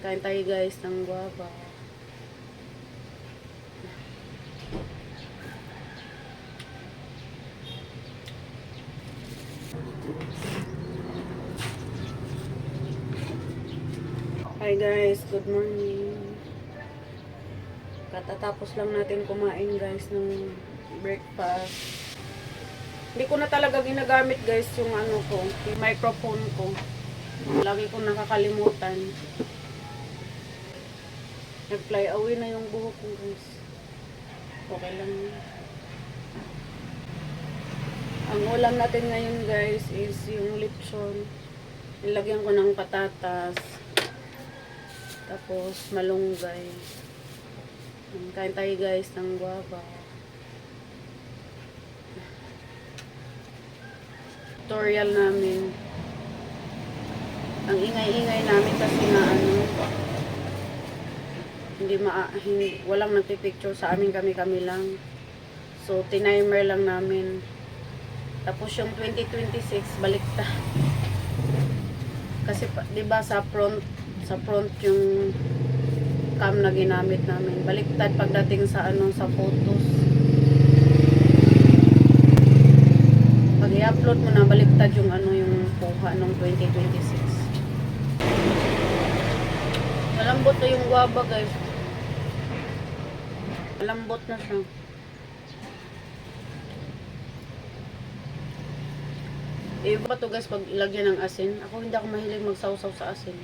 Kain tayo guys ng guava. Hi guys, good morning. Katatapos lang natin kumain guys ng breakfast. Hindi ko na talaga ginagamit guys yung ano ko, yung microphone ko. Lagi ko nakakalimutan. Nag-fly away na yung buhok ko guys. Okay lang yun. Ang ulam natin ngayon guys is yung lechon. Nilagyan ko ng patatas. Tapos malunggay. Kain tayo guys ng guava. Tutorial namin. Ang ingay-ingay namin kasi na ano, walang nagpipicture sa amin, kami lang. So tinimer lang namin. Tapos yung 2026 baliktad. Kasi 'di ba sa front yung cam na ginamit namin. Baliktad pagdating sa ano, sa photos. Pag i-upload mo na, baliktad yung ano, yung kuha ng 2026. Malambot na yung guava guys. Malambot na siya. Iba to guys pag ilagyan ng asin. Ako hindi ako mahilig magsawsaw sa asin.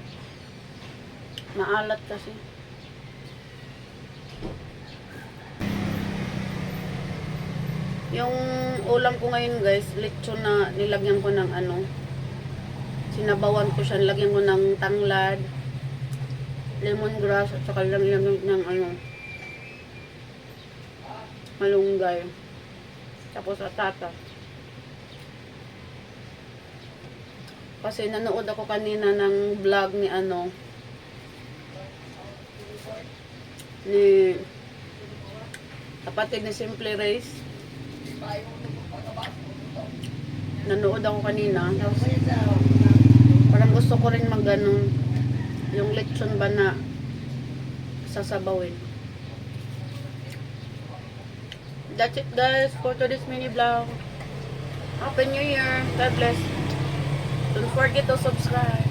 Maalat kasi. Yung ulam ko ngayon guys, lechon na nilagyan ko ng ano, sinabawan ko siya, nilagyan ko ng tanglad, lemongrass, at saka nilagyan ng ano, malunggay, tapos atata. Kasi nanood ako kanina ng vlog ni ano, ni kapatid ni Simple Race. Nanood ako kanina. Parang gusto ko rin mag ganun, yung lechon ba na sasabawin. That's it guys for today's mini vlog. Happy New Year. God bless. Don't forget to subscribe.